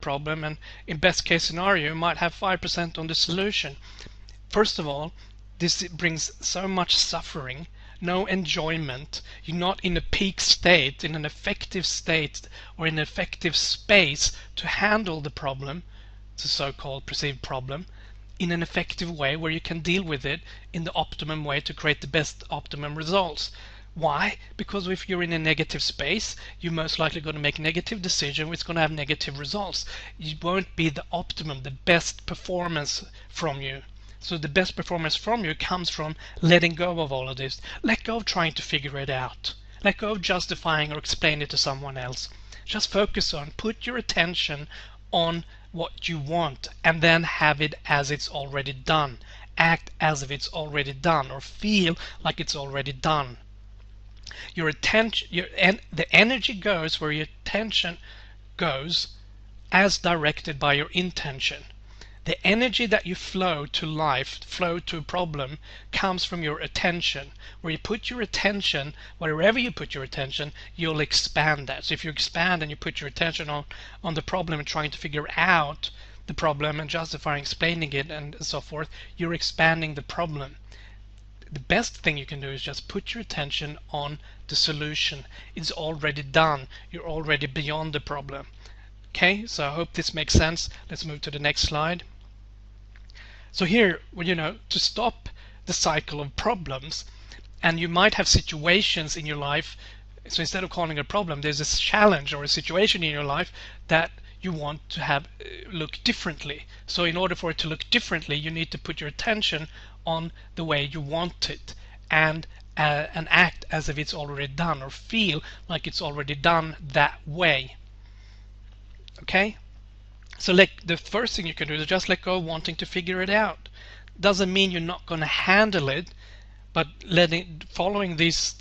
problem, and in best case scenario you might have 5% on the solution. First of all, this brings so much suffering, no enjoyment. You're not in a peak state, in an effective state, or in an effective space to handle the problem, the so-called perceived problem, in an effective way where you can deal with it in the optimum way to create the best optimum results. Why? Because if you're in a negative space, you're most likely going to make negative decisions, which is going to have negative results. It won't be the optimum, the best performance from you. So the best performance from you comes from letting go of all of this. Let go of trying to figure it out. Let go of justifying or explaining it to someone else. Just focus on, put your attention on what you want, and then have it as it's already done. Act as if it's already done, or feel like it's already done. Your attention, the energy goes where your attention goes, as directed by your intention. The energy that you flow to life, flow to a problem, comes from your attention. Where you put your attention, wherever you put your attention, you'll expand that. So if you expand and you put your attention on the problem and trying to figure out the problem and justifying, explaining it and so forth, you're expanding the problem. The best thing you can do is just put your attention on the solution. It's already done. You're already beyond the problem. Okay, so I hope this makes sense. Let's move to the next slide. So here, to stop the cycle of problems, and you might have situations in your life, so instead of calling it a problem, there's a challenge or a situation in your life that you want to have look differently. So in order for it to look differently, you need to put your attention on the way you want it, and act as if it's already done, or feel like it's already done that way. Okay? So the first thing you can do is just let go of wanting to figure it out. Doesn't mean you're not going to handle it, but following these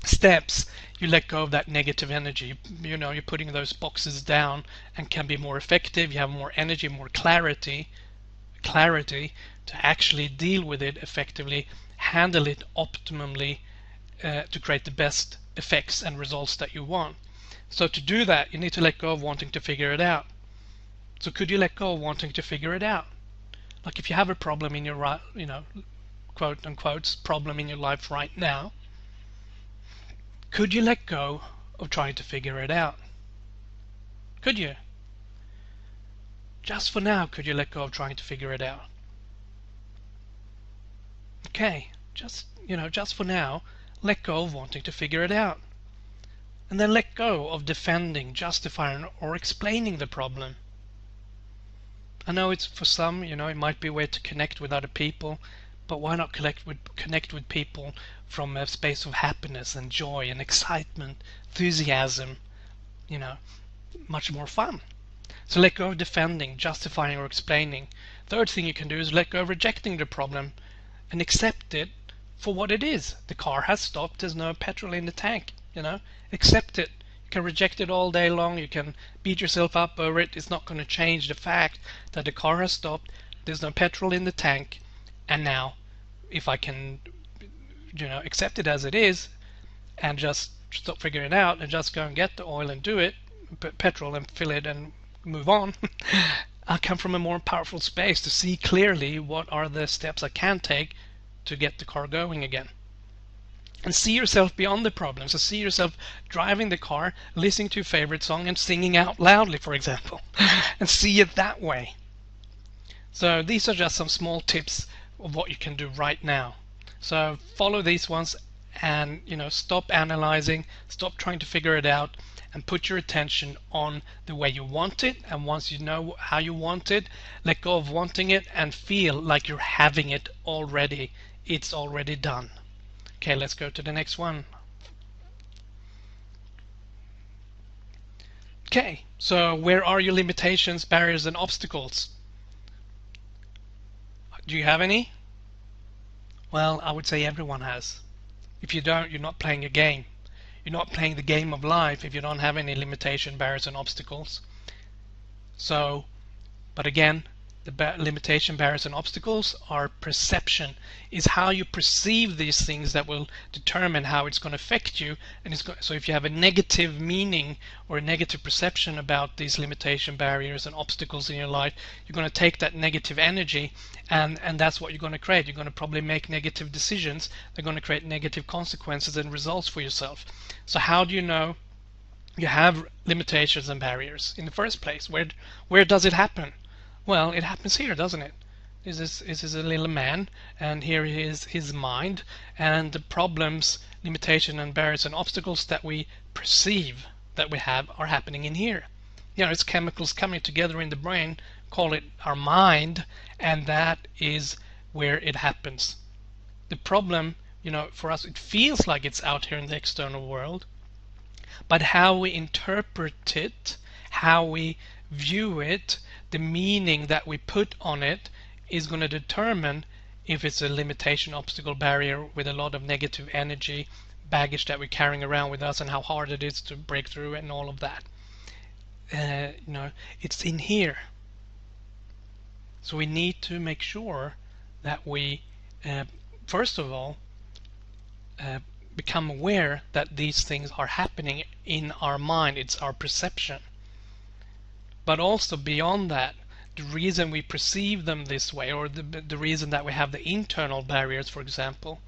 steps, you let go of that negative energy. You're putting those boxes down and can be more effective. You have more energy, more clarity to actually deal with it effectively, handle it optimally, to create the best effects and results that you want. So to do that, you need to let go of wanting to figure it out. So could you let go of wanting to figure it out? Like if you have a problem in your, quote unquote, problem in your life right now, could you let go of trying to figure it out? Could you? Just for now, could you let go of trying to figure it out? Okay, just for now, let go of wanting to figure it out. And then let go of defending, justifying, or explaining the problem. I know it's for some, it might be a way to connect with other people, but why not connect with people from a space of happiness and joy and excitement, enthusiasm, much more fun. So let go of defending, justifying, or explaining. Third thing you can do is let go of rejecting the problem and accept it for what it is. The car has stopped, there's no petrol in the tank, accept it. You can reject it all day long, you can beat yourself up over it. It's not going to change the fact that the car has stopped, there's no petrol in the tank, and now if I can accept it as it is and just stop figuring it out and just go and get the oil and do it, put petrol and fill it and move on, I come from a more powerful space to see clearly what are the steps I can take to get the car going again. And see yourself beyond the problem. So see yourself driving the car, listening to your favorite song and singing out loudly, for example, and see it that way. So these are just some small tips of what you can do right now. So follow these ones and stop analyzing, stop trying to figure it out, and put your attention on the way you want it. And once you know how you want it, let go of wanting it and feel like you're having it already. It's already done. Okay, let's go to the next one. Okay, so where are your limitations, barriers, and obstacles? Do you have any? Well, I would say everyone has. If you don't, you're not playing a game. You're not playing the game of life if you don't have any limitation, barriers, and obstacles. So, but again, The limitation, barriers, and obstacles are perception. Is how you perceive these things that will determine how it's going to affect you. And so if you have a negative meaning or a negative perception about these limitation, barriers, and obstacles in your life, you're going to take that negative energy, and that's what you're going to create. You're going to probably make negative decisions. They're going to create negative consequences and results for yourself. So how do you know you have limitations and barriers in the first place? Where does it happen? Well, it happens here, doesn't it? This is a little man, and here is his mind, and the problems, limitation, and barriers and obstacles that we perceive that we have are happening in here. It's chemicals coming together in the brain, call it our mind, and that is where it happens. The problem, for us, it feels like it's out here in the external world, but how we interpret it, how we view it, the meaning that we put on it is going to determine if it's a limitation, obstacle, barrier with a lot of negative energy, baggage that we're carrying around with us, and how hard it is to break through and all of that. It's in here. So we need to make sure that we, first of all, become aware that these things are happening in our mind. It's our perception. But also beyond that, the reason we perceive them this way, or the reason that we have the internal barriers, for example,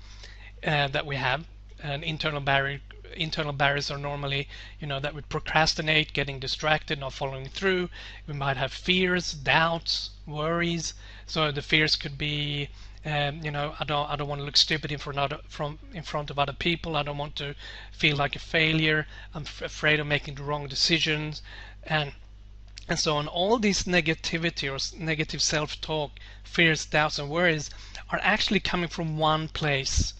that we have, an internal barriers are normally, that we procrastinate, getting distracted, not following through. We might have fears, doubts, worries. So the fears could be, I don't want to look stupid in front of other people. I don't want to feel like a failure. I'm afraid of making the wrong decisions, and so on. All these negativity or negative self-talk, fears, doubts, and worries are actually coming from one place.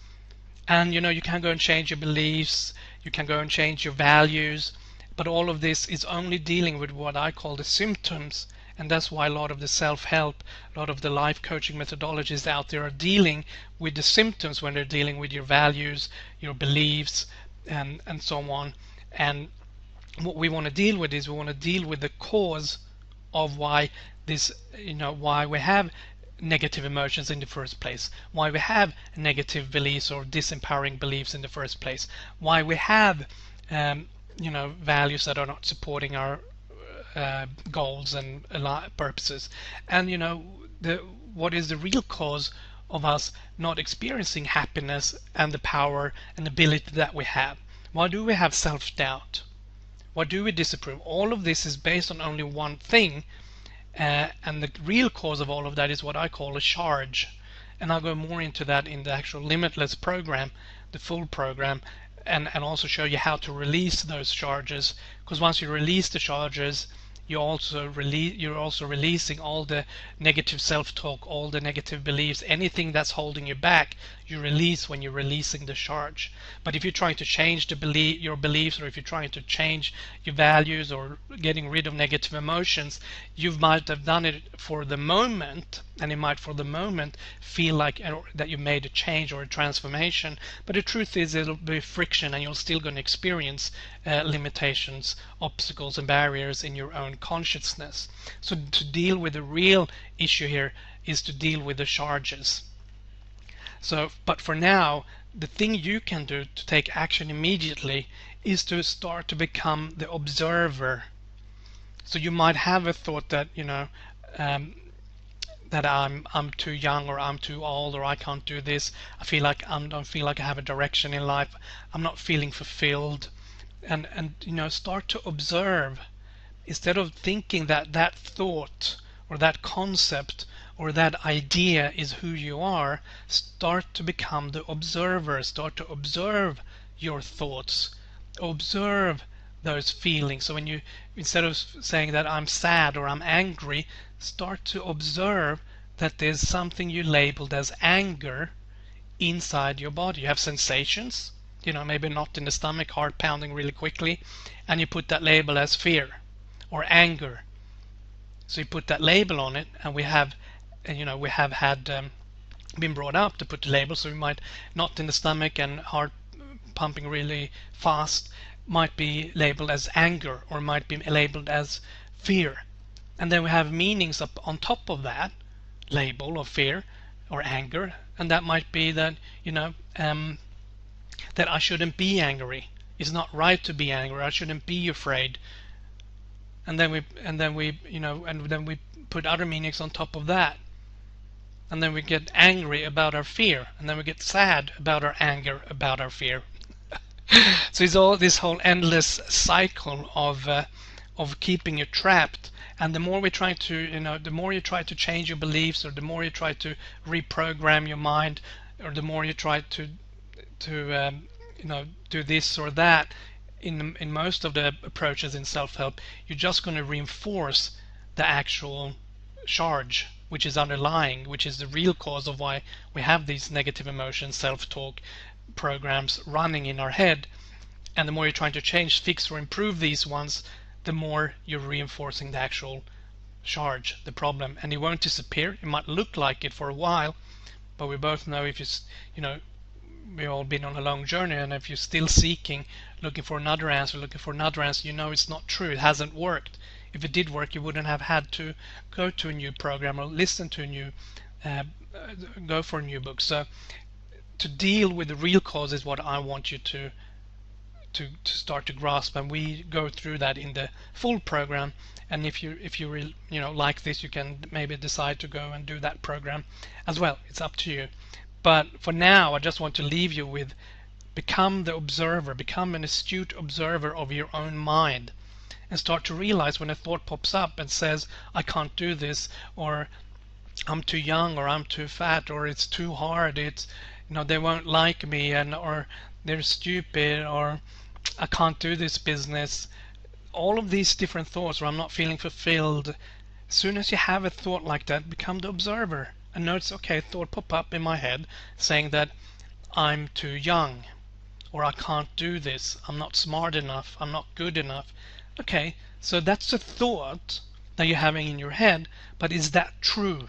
And you can go and change your beliefs, you can go and change your values, but all of this is only dealing with what I call the symptoms. And that's why a lot of the self-help, a lot of the life coaching methodologies out there are dealing with the symptoms when they're dealing with your values, your beliefs, and so on. And what we want to deal with is we want to deal with the cause of why this, why we have negative emotions in the first place, why we have negative beliefs or disempowering beliefs in the first place, why we have values that are not supporting our goals and purposes, and what is the real cause of us not experiencing happiness and the power and ability that we have. Why do we have self-doubt? Why do we disapprove? All of this is based on only one thing, and the real cause of all of that is what I call a charge. And I'll go more into that in the actual Limitless program, the full program, and also show you how to release those charges. Because once you release the charges, you're also releasing all the negative self-talk, all the negative beliefs, anything that's holding you back, you release when you're releasing the charge. But if you're trying to change your beliefs, or if you're trying to change your values, or getting rid of negative emotions, you might have done it for the moment, and it might for the moment feel like that you made a change or a transformation, but the truth is it'll be friction, and you're still going to experience limitations, obstacles, and barriers in your own consciousness. So to deal with the real issue here is to deal with the charges. So, but for now, the thing you can do to take action immediately is to start to become the observer. So you might have a thought that that I'm too young, or I'm too old, or I can't do this. I don't feel like I have a direction in life. I'm not feeling fulfilled, and start to observe instead of thinking that thought or that concept or that idea is who you are. Start to become the observer. Start to observe your thoughts. Observe those feelings. So when you, instead of saying that I'm sad or I'm angry, start to observe that there's something you labeled as anger inside your body. You have sensations, maybe not in the stomach, heart pounding really quickly, and you put that label as fear or anger. So you put that label on it, and we have had been brought up to put the label. So we might, not in the stomach and heart pumping really fast, might be labeled as anger, or might be labeled as fear. And then we have meanings up on top of that label of fear or anger, and that might be that, that I shouldn't be angry. It's not right to be angry. I shouldn't be afraid. And then we put other meanings on top of that. And then we get angry about our fear, and then we get sad about our anger about our fear. So it's all this whole endless cycle of keeping you trapped. And the more we try to, the more you try to change your beliefs, or the more you try to reprogram your mind, or the more you try to do this or that, in most of the approaches in self-help, you're just going to reinforce the actual charge which is underlying, which is the real cause of why we have these negative emotions, self-talk programs running in our head. And the more you're trying to change, fix, or improve these ones, the more you're reinforcing the actual charge, the problem. And it won't disappear. It might look like it for a while, but we both know, if we've all been on a long journey, and if you're still seeking, looking for another answer, you know it's not true. It hasn't worked. If it did work, you wouldn't have had to go to a new program or listen to a new, go for a new book. So to deal with the real cause is what I want you to start to grasp, and we go through that in the full program. And if you really, like this, you can maybe decide to go and do that program as well. It's up to you. But for now, I just want to leave you with, become the observer, become an astute observer of your own mind, and start to realize when a thought pops up and says, I can't do this, or I'm too young, or I'm too fat, or it's too hard, it's, they won't like me, and or they're stupid, or I can't do this business. All of these different thoughts, or I'm not feeling fulfilled. As soon as you have a thought like that, become the observer and notice, okay, a thought pop up in my head saying that I'm too young, or I can't do this, I'm not smart enough, I'm not good enough. Okay, so that's a thought that you're having in your head, but is that true?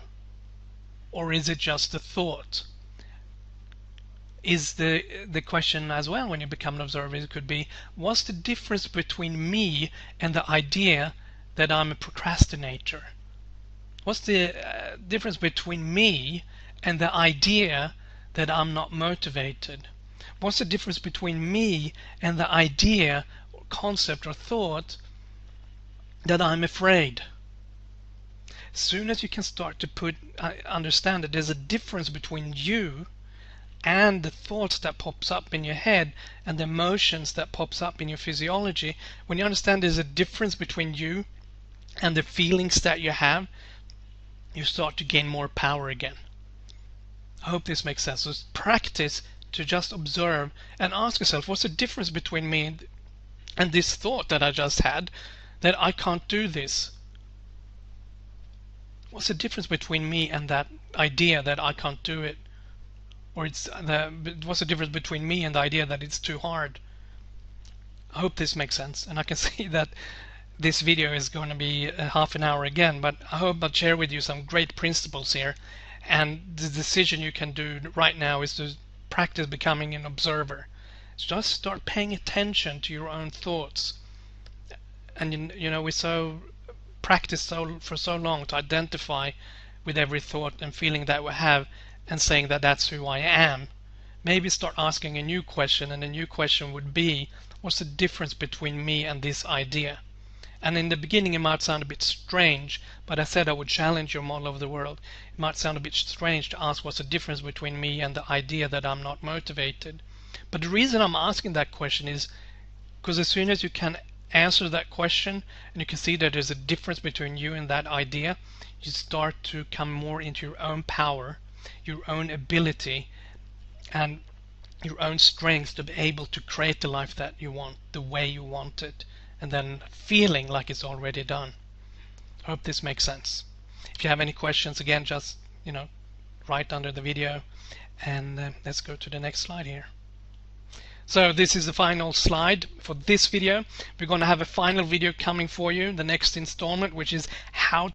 Or is it just a thought? Is the question as well, when you become an observer, it could be, what's the difference between me and the idea that I'm a procrastinator? What's the difference between me and the idea that I'm not motivated? What's the difference between me and the idea, or concept, or thought that I'm afraid? As soon as you can start to understand that there's a difference between you and the thoughts that pops up in your head and the emotions that pops up in your physiology, when you understand there's a difference between you and the feelings that you have, you start to gain more power again. I hope this makes sense. So practice to just observe and ask yourself, what's the difference between me and this thought that I just had, that I can't do this? What's the difference between me and that idea that I can't do it? Or what's the difference between me and the idea that it's too hard? I hope this makes sense. And I can see that this video is going to be half an hour again, but I hope I'll share with you some great principles here. And the decision you can do right now is to practice becoming an observer. Just start paying attention to your own thoughts. And we practice for so long to identify with every thought and feeling that we have, and saying that that's who I am. Maybe start asking a new question, and the new question would be, what's the difference between me and this idea? And in the beginning it might sound a bit strange, but I said I would challenge your model of the world. It might sound a bit strange to ask what's the difference between me and the idea that I'm not motivated. But the reason I'm asking that question is because as soon as you can answer that question, and you can see that there's a difference between you and that idea, you start to come more into your own power, your own ability, and your own strength to be able to create the life that you want, the way you want it, and then feeling like it's already done. I hope this makes sense. If you have any questions, again, just write under the video, and let's go to the next slide here. So this is the final slide for this video. We're going to have a final video coming for you, the next installment, which is how